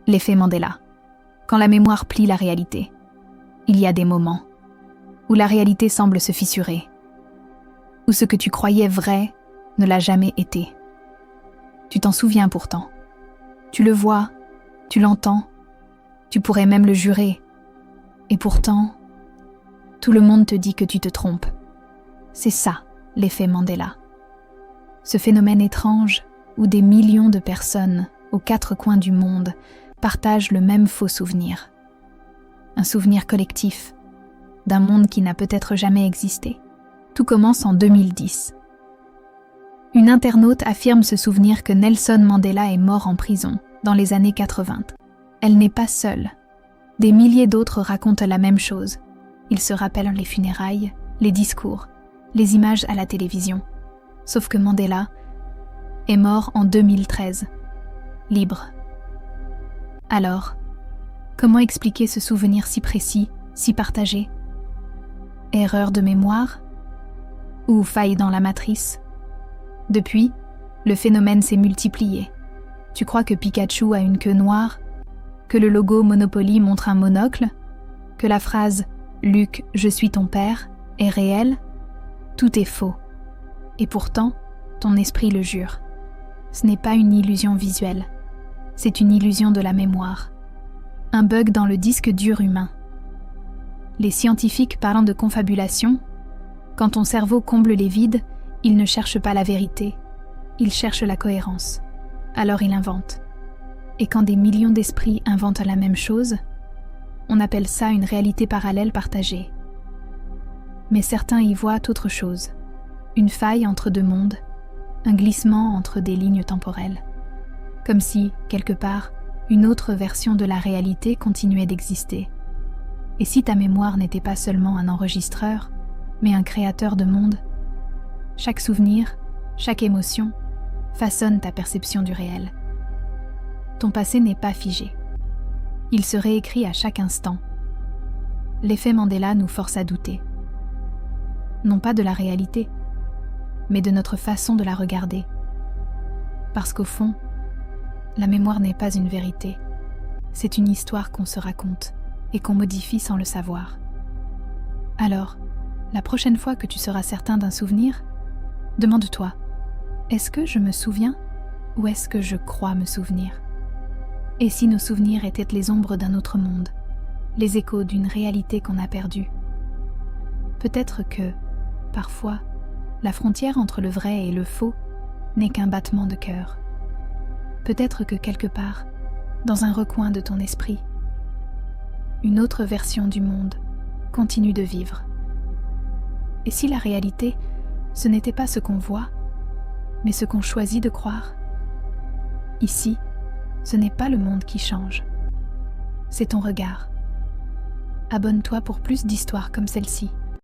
L'effet Mandela. Quand la mémoire plie la réalité, il y a des moments où la réalité semble se fissurer, où ce que tu croyais vrai ne l'a jamais été. Tu t'en souviens pourtant. Tu le vois, tu l'entends, tu pourrais même le jurer. Et pourtant, tout le monde te dit que tu te trompes. C'est ça, l'effet Mandela. Ce phénomène étrange où des millions de personnes aux quatre coins du monde partagent le même faux souvenir. Un souvenir collectif d'un monde qui n'a peut-être jamais existé. Tout commence en 2010. Une internaute affirme se souvenir que Nelson Mandela est mort en prison dans les années 80. Elle n'est pas seule. Des milliers d'autres racontent la même chose. Ils se rappellent les funérailles, les discours, les images à la télévision. Sauf que Mandela est mort en 2013, libre. Alors, comment expliquer ce souvenir si précis, si partagé ? Erreur de mémoire ? Ou faille dans la matrice ? Depuis, le phénomène s'est multiplié. Tu crois que Pikachu a une queue noire ? Que le logo Monopoly montre un monocle ? Que la phrase « Luc, je suis ton père » est réelle ? Tout est faux. Et pourtant, ton esprit le jure. Ce n'est pas une illusion visuelle, c'est une illusion de la mémoire. Un bug dans le disque dur humain. Les scientifiques parlant de confabulation, quand ton cerveau comble les vides, il ne cherche pas la vérité, il cherche la cohérence. Alors il invente. Et quand des millions d'esprits inventent la même chose, on appelle ça une réalité parallèle partagée. Mais certains y voient autre chose. Une faille entre deux mondes, un glissement entre des lignes temporelles. Comme si, quelque part, une autre version de la réalité continuait d'exister. Et si ta mémoire n'était pas seulement un enregistreur, mais un créateur de monde, chaque souvenir, chaque émotion, façonne ta perception du réel. Ton passé n'est pas figé. Il se réécrit à chaque instant. L'effet Mandela nous force à douter. Non pas de la réalité, mais de notre façon de la regarder. Parce qu'au fond, la mémoire n'est pas une vérité. C'est une histoire qu'on se raconte et qu'on modifie sans le savoir. Alors, la prochaine fois que tu seras certain d'un souvenir, demande-toi, est-ce que je me souviens ou est-ce que je crois me souvenir ? Et si nos souvenirs étaient les ombres d'un autre monde, les échos d'une réalité qu'on a perdue ? Peut-être que, parfois, la frontière entre le vrai et le faux n'est qu'un battement de cœur. Peut-être que quelque part, dans un recoin de ton esprit, une autre version du monde continue de vivre. Et si la réalité, ce n'était pas ce qu'on voit, mais ce qu'on choisit de croire ? Ici, ce n'est pas le monde qui change, c'est ton regard. Abonne-toi pour plus d'histoires comme celle-ci.